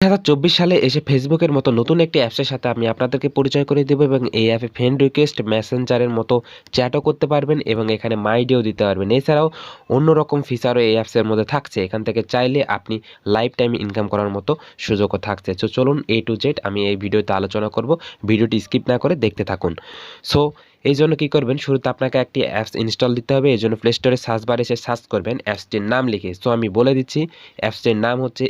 2024 সালে এসে ফেসবুকের মতো নতুন একটি অ্যাপসের সাথে আমি আপনাদেরকে পরিচয় করে দেব এবং এই অ্যাপে ফ্রেন্ড রিকোয়েস্ট মেসেঞ্জারের মতো চ্যাটও করতে পারবেন এবং এখানে মাইডিও দিতে পারবেন। এছাড়াও অন্যরকম ফিচারও এই অ্যাপসের মধ্যে থাকছে। এখান থেকে চাইলে আপনি লাইফ টাইম ইনকাম করার মতো সুযোগও থাকছে। তো চলুন A to Z আমি এই ভিডিওতে আলোচনা করব। ভিডিওটি স্কিপ না করে দেখতে থাকুন। সো এই জন্য কী করবেন, শুরুতে আপনাকে একটি অ্যাপস ইনস্টল দিতে হবে। এই জন্য প্লে স্টোরে সার্চ বারে এসে সার্চ করবেন অ্যাপসটির নাম লিখে। সো আমি বলে দিচ্ছি, অ্যাপসটির নাম হচ্ছে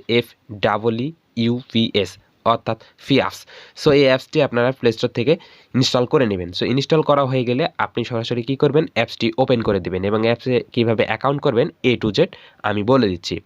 Feeups অর্থাৎ ফিয়াপস। সো এই অ্যাপসটি আপনারা প্লে স্টোর থেকে ইনস্টল করে নেবেন। সো ইনস্টল করা হয়ে গেলে আপনি সরাসরি কী করবেন, অ্যাপসটি ওপেন করে দেবেন এবং অ্যাপসে কীভাবে অ্যাকাউন্ট করবেন A to Z আমি বলে দিচ্ছি।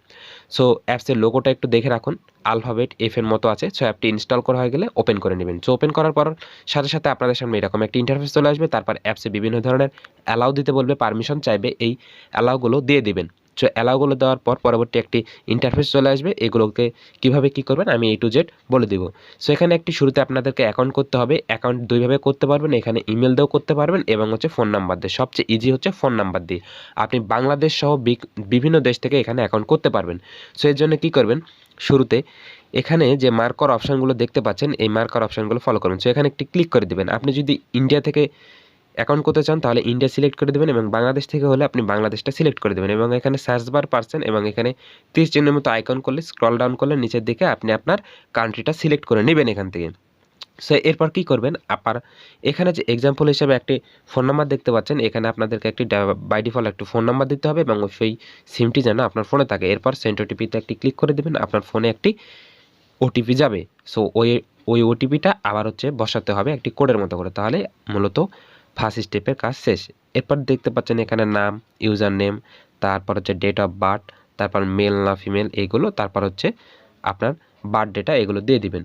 সো অ্যাপসের লোগোটা একটু দেখে রাখুন, আলফাবেট F এর মতো আছে। সো অ্যাপটি ইনস্টল করা হয়ে গেলে ওপেন করে নেবেন। সো ওপেন করার পর সাথে সাথে আপনাদের সামনে এরকম একটা ইন্টারফেস চলে আসবে। তারপর অ্যাপসে বিভিন্ন ধরনের অ্যালাউ দিতে বলবে, পারমিশন চাইবে, এই অ্যালাউগুলো দিয়ে দিবেন। সো অ্যালাউগুলো দেওয়ার পর পরবর্তী একটি ইন্টারফেস চলে আসবে। এগুলোকে কীভাবে কী করবেন আমি A to Z বলে দিব। সো এখানে একটি শুরুতে আপনাদেরকে অ্যাকাউন্ট করতে হবে। অ্যাকাউন্ট দুইভাবে করতে পারবেন, এখানে ইমেল দিয়েও করতে পারবেন এবং হচ্ছে ফোন নাম্বার দিয়ে। সবচেয়ে ইজি হচ্ছে ফোন নাম্বার দিয়ে। আপনি বাংলাদেশ সহ বিভিন্ন দেশ থেকে এখানে অ্যাকাউন্ট করতে পারবেন। সো এর জন্য কী করবেন, শুরুতে এখানে যে মার্কার অপশানগুলো দেখতে পাচ্ছেন, এই মার্কার অপশানগুলো ফলো করবেন। সো এখানে একটি ক্লিক করে দেবেন। আপনি যদি ইন্ডিয়া থেকে অ্যাকাউন্ট করতে চান তাহলে ইন্ডিয়া সিলেক্ট করে দেবেন এবং বাংলাদেশ থেকে হলে আপনি বাংলাদেশটা সিলেক্ট করে দেবেন এবং এখানে সার্চ বার পাচ্ছেন এবং এখানে 30 চিহ্নের মতো আইকন করলে স্ক্রল ডাউন করলে নিচের দিকে আপনি আপনার কান্ট্রিটা সিলেক্ট করে নেবেন এখান থেকে। সো এরপর কী করবেন, আপনার এখানে যে এক্সাম্পল হিসেবে একটি ফোন নাম্বার দেখতে পাচ্ছেন, এখানে আপনাদেরকে একটি বাই ডিফল্ট একটি ফোন নাম্বার দিতে হবে এবং সেই সিমটি যেন আপনার ফোনে থাকে। এরপর সেন্ড ওটিপিতে একটি ক্লিক করে দেবেন, আপনার ফোনে একটি ওটিপি যাবে। সো ওই ওটিপিটা আবার হচ্ছে বসাতে হবে একটি কোডের মতো করে, তাহলে মূলত ফার্স্ট স্টেপের কাজ শেষ। এরপর দেখতে পাচ্ছেন এখানে নাম, ইউজার নেম, তারপর হচ্ছে ডেট অফ বার্থ, তারপর মেল না ফিমেল এইগুলো, তারপর হচ্ছে আপনার বার্থডেটা এগুলো দিয়ে দিবেন।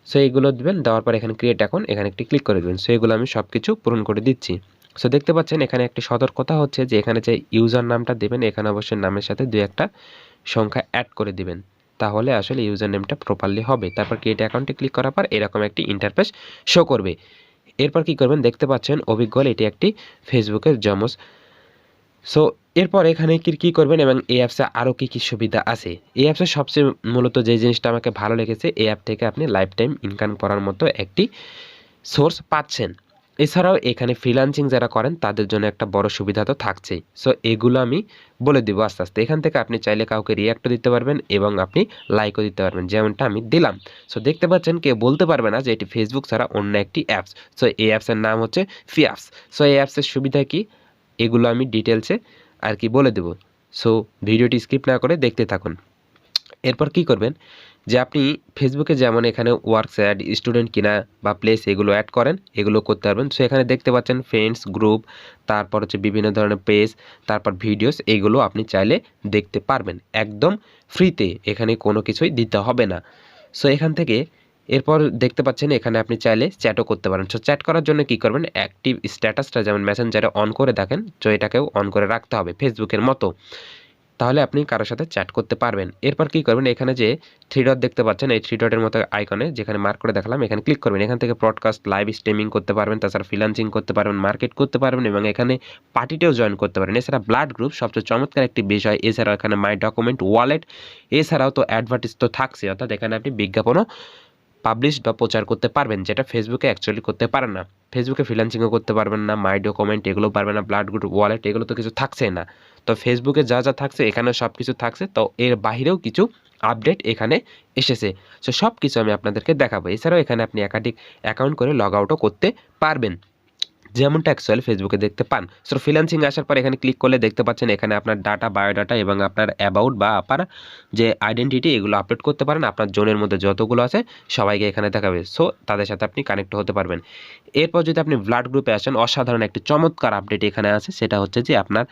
সো এইগুলো দিবেন, দেওয়ার পর এখানে ক্রিয়েট অ্যাকাউন্ট এখানে একটি ক্লিক করে দেবেন। সো এগুলো আমি সব কিছু পূরণ করে দিচ্ছি। সো দেখতে পাচ্ছেন এখানে একটি সতর্কতা হচ্ছে যে এখানে যে ইউজার নামটা দেবেন এখানে অবশ্যই নামের সাথে 2-1টা সংখ্যা অ্যাড করে দিবেন, তাহলে আসলে ইউজার নেমটা প্রপারলি হবে। তারপর ক্রিয়েট অ্যাকাউন্টে ক্লিক করার পর এরকম একটি ইন্টারফেস শো করবে। এরপর কী করবেন, দেখতে পাচ্ছেন অভিজ্ঞ এটি একটি ফেসবুকের জমজ। সো এরপর এখানে কী করবেন এবং এই অ্যাপসে আরও কী সুবিধা আছে। এই অ্যাপসের সবচেয়ে মূলত যে জিনিসটা আমাকে ভালো লেগেছে, এই অ্যাপ থেকে আপনি লাইফ টাইম ইনকাম করার মতো একটি সোর্স পাচ্ছেন। এছাড়াও এখানে ফ্রিল্যান্সিং যারা করেন তাদের জন্য একটা বড় সুবিধা তো থাকছেই। সো এগুলো আমি বলে দিব আস্তে আস্তে। এখান থেকে আপনি চাইলে কাউকে রিয়াক্টও দিতে পারবেন এবং আপনি লাইকও দিতে পারবেন, যেমনটা আমি দিলাম। সো দেখতে পাচ্ছেন কেউ বলতে পারবে না যে এটি ফেসবুক ছাড়া অন্য একটি অ্যাপস। সো এই অ্যাপসের নাম হচ্ছে ফিয়াপস। সো এই অ্যাপসের সুবিধা কী এগুলো আমি ডিটেলসে আর কি বলে দেব। সো ভিডিওটি স্কিপ না করে দেখতে থাকুন। এরপর কী করবেন, যে আপনি ফেসবুকে যেমন এখানে ওয়ার্কস অ্যাড, স্টুডেন্ট কিনা বা প্লেস এগুলো অ্যাড করেন, এগুলো করতে পারবেন। সো এখানে দেখতে পাচ্ছেন ফ্রেন্ডস, গ্রুপ, তারপর হচ্ছে বিভিন্ন ধরনের পেজ, তারপর ভিডিওস, এইগুলো আপনি চাইলে দেখতে পারবেন একদম ফ্রিতে, এখানে কোনো কিছুই দিতে হবে না। সো এখান থেকে এরপর দেখতে পাচ্ছেন এখানে আপনি চাইলে চ্যাটও করতে পারেন। সো চ্যাট করার জন্য কী করবেন, অ্যাক্টিভ স্ট্যাটাসটা যেমন মেসেঞ্জারে অন করে দেখেন, সো এটাকেও অন করে রাখতে হবে ফেসবুকের মতো, তাহলে আপনি কারোর সাথে চ্যাট করতে পারবেন। এরপর কী করবেন, এখানে যে 3 ডট দেখতে পাচ্ছেন, এই 3 ডটের মতো আইকনে যেখানে মার্ক করে দেখালাম এখানে ক্লিক করবেন। এখান থেকে ব্রডকাস্ট, লাইভ স্ট্রিমিং করতে পারবেন, তাছাড়া ফ্রিল্যান্সিং করতে পারবেন, মার্কেট করতে পারবেন এবং এখানে পার্টিতেও জয়েন করতে পারেন। এছাড়া ব্লাড গ্রুপ সবচেয়ে চমৎকার একটি বিষয়। এছাড়াও এখানে মাই ডকুমেন্ট, ওয়ালেট, এছাড়াও তো অ্যাডভার্টাইজ তো থাকছে, অর্থাৎ এখানে আপনি বিজ্ঞাপনও পাবলিশ বা প্রচার করতে পারবেন, যেটা ফেসবুকে অ্যাকচুয়ালি করতে পারেন না। ফেসবুকে ফ্রিল্যান্সিংও করতে পারবেন না, মাই ডকুমেন্ট এগুলো পারবেন না, ব্লাড গ্রুপ, ওয়ালেট এগুলো তো কিছু থাকছে না। তো ফেসবুকে যা যা থাকছে এখানে সব কিছু থাকছে, তো এর বাহিরেও কিছু আপডেট এখানে এসেছে। সো সব কিছু আমি আপনাদেরকে দেখাবো। এছাড়াও এখানে আপনি একাধিক অ্যাকাউন্ট করে লগ আউটও করতে পারবেন, যেমনটা অ্যাকচুয়ালি ফেসবুকে দেখতে পান। সো ফ্রিল্যান্সিং আসার পর এখানে ক্লিক করলে দেখতে পাচ্ছেন এখানে আপনার ডাটা, বায়োডাটা এবং আপনার অ্যাবাউট বা আপনার যে আইডেন্টিটি এগুলো আপলোড করতে পারেন। আপনার জোনের মধ্যে যতগুলো আছে সবাইকে এখানে দেখাবে। সো তাদের সাথে আপনি কানেক্ট হতে পারবেন। এরপর যদি আপনি ব্লাড গ্রুপে আসেন, অসাধারণ একটি চমৎকার আপডেট এখানে আছে, সেটা হচ্ছে যে আপনার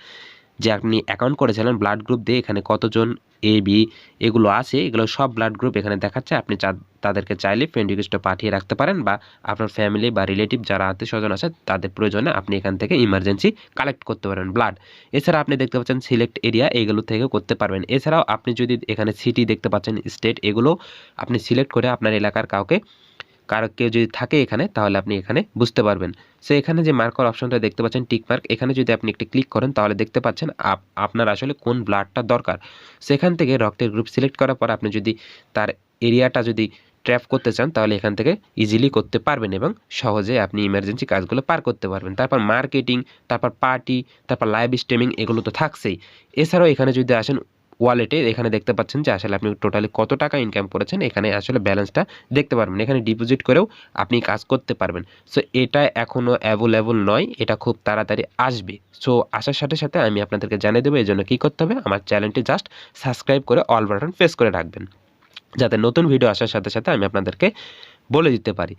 যে আপনি অ্যাকাউন্ট করেছিলেন ব্লাড গ্রুপ দিয়ে, এখানে কতজন এ বি এগুলো আছে, এগুলো সব ব্লাড গ্রুপ এখানে দেখাচ্ছে। আপনি তাদেরকে চাইলে ফ্রেন্ড রিকোয়েস্টে পাঠিয়ে রাখতে পারেন বা আপনার ফ্যামিলি বা রিলেটিভ যারা আত্মীয় স্বজন আছে তাদের প্রয়োজনে আপনি এখান থেকে ইমার্জেন্সি কালেক্ট করতে পারেন ব্লাড। এছাড়া আপনি দেখতে পাচ্ছেন সিলেক্ট এরিয়া, এগুলো থেকে করতে পারবেন। এছাড়াও আপনি যদি এখানে সিটি দেখতে পাচ্ছেন, স্টেট, এগুলো আপনি সিলেক্ট করে আপনার এলাকার কাউকে কারো কেউ যদি থাকে এখানে তাহলে আপনি এখানে বুঝতে পারবেন। সো এখানে যে মার্ক করার অপশনটা দেখতে পাচ্ছেন টিক মার্ক, এখানে যদি আপনি একটি ক্লিক করেন তাহলে দেখতে পাচ্ছেন আপনার আসলে কোন ব্লাডটা দরকার। সেখান থেকে রক্তের গ্রুপ সিলেক্ট করার পর আপনি যদি তার এরিয়াটা যদি ট্র্যাপ করতে চান তাহলে এখান থেকে ইজিলি করতে পারবেন এবং সহজে আপনি ইমার্জেন্সি কাজগুলো পার করতে পারবেন। তারপর মার্কেটিং, তারপর পার্টি, তারপর লাইভ স্ট্রিমিং, এগুলো তো থাকছেই। এছাড়াও এখানে যদি আসেন ওয়ালেটে, এখানে দেখতে পাচ্ছেন যে আসলে আপনি টোটালি কত টাকা ইনকাম করেছেন, এখানে আসলে ব্যালেন্সটা দেখতে পারবেন। এখানে ডিপোজিট করেও আপনি কাজ করতে পারবেন। সো এটা এখনও অ্যাভেলেবল নয়, এটা খুব তাড়াতাড়ি আসবে। সো আসার সাথে সাথে আমি আপনাদেরকে জানিয়ে দেবো। এই জন্য কী করতে হবে, আমার চ্যানেলটি জাস্ট সাবস্ক্রাইব করে অল বাটন প্রেস করে রাখবেন, যাতে নতুন ভিডিও আসার সাথে সাথে আমি আপনাদেরকে বলে দিতে পারি।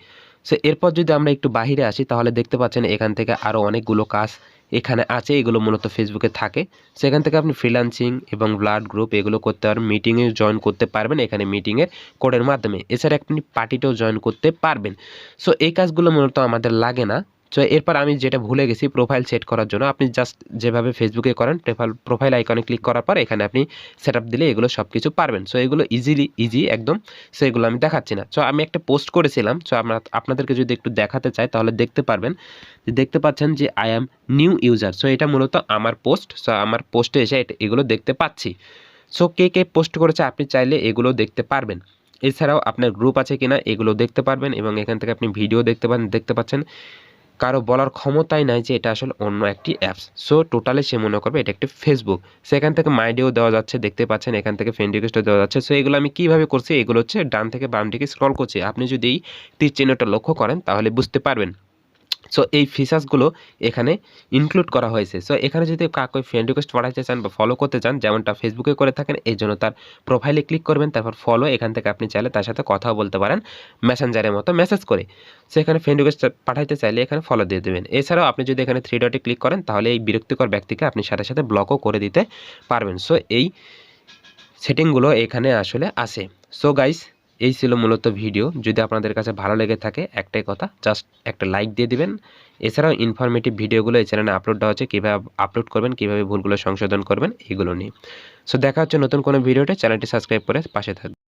সো এরপর যদি আমরা একটু বাহিরে আসি তাহলে দেখতে পাচ্ছেন এখান থেকে আরও অনেকগুলো কাজ এখানে আছে, এগুলো মূলত ফেসবুকে থাকে। সেখান থেকে আপনি ফ্রিল্যান্সিং এবং ব্লাড গ্রুপ এগুলো করতে পারবেন, মিটিংয়ে জয়েন করতে পারবেন এখানে মিটিংয়ের কোডের মাধ্যমে। এছাড়া আপনি পার্টিতেও জয়েন করতে পারবেন। সো এই কাজগুলো মূলত আমাদের লাগে না। সো এরপর আমি যেটা ভুলে গেছি, প্রোফাইল সেট করার জন্য আপনি জাস্ট যেভাবে ফেসবুকে করেন প্রোফাইল আইকনে ক্লিক করার পর এখানে আপনি সেট আপ দিলে এগুলো সব কিছু পারবেন। সো এগুলো ইজি একদম। সো এগুলো আমি দেখাচ্ছি না। সো আমি একটা পোস্ট করেছিলাম, সো আপনাদেরকে যদি একটু দেখাতে চাই তাহলে দেখতে পারবেন যে দেখতে পাচ্ছেন যে I am new user. So এটা মূলত আমার পোস্ট। সো আমার পোস্টে এসে এগুলো দেখতে পাচ্ছি। সো কে কে পোস্ট করেছে আপনি চাইলে এগুলো দেখতে পারবেন। এছাড়াও আপনার গ্রুপ আছে কিনা এগুলো দেখতে পারবেন এবং এখান থেকে আপনি ভিডিও দেখতে পাচ্ছেন। কারো বলার ক্ষমতাই নাই যে এটা আসলে অন্য একটি অ্যাপস। সো টোটালি সে মনে করবে এটা একটি ফেসবুক। সেখান থেকে মাইডিও দেওয়া যাচ্ছে, দেখতে পাচ্ছেন এখান থেকে ফ্রেন্ড রিকোয়েস্টও দেওয়া যাচ্ছে। সো এগুলো আমি কীভাবে করছি, এগুলো হচ্ছে ডান থেকে বাম দিকে স্ক্রল করছি। আপনি যদি এই তীর চিহ্নটা লক্ষ্য করেন তাহলে বুঝতে পারবেন। সো এই ফিচার্সগুলো এখানে ইনক্লুড করা হয়েছে। সো এখানে যদি কাউকে ফ্রেন্ড রিকোয়েস্ট পাঠাতে চান বা ফলো করতে চান, যেমনটা ফেসবুকে করে থাকেন, এই জন্য তার প্রোফাইলে ক্লিক করবেন, তারপর ফলো। এখান থেকে আপনি চাইলে তার সাথে কথাও বলতে পারেন মেসেঞ্জারের মতো মেসেজ করে। সো এখানে ফ্রেন্ড রিকোয়েস্ট পাঠাইতে চাইলে এখানে ফলো দিয়ে দেবেন। এছাড়াও আপনি যদি এখানে থ্রি ডটে ক্লিক করেন তাহলে এই বিরক্তিকর ব্যক্তিকে আপনি সাথে সাথে ব্লকও করে দিতে পারবেন। সো এই সেটিংগুলো এখানে আসলে আছে। সো গাইস, এই ছিল মূলত ভিডিও। যদি আপনাদের কাছে ভালো লেগে থাকে একটাই কথা, জাস্ট একটা লাইক দিয়ে দিবেন। এছাড়াও ইনফরমেটিভ ভিডিওগুলো এই চ্যানেলে আপলোড দেওয়া হচ্ছে, কীভাবে আপলোড করবেন, কীভাবে ভুলগুলো সংশোধন করবেন, এগুলো নিয়ে। সো দেখা হচ্ছে নতুন কোনো ভিডিওতে। চ্যানেলটি সাবস্ক্রাইব করে পাশে থাকবেন।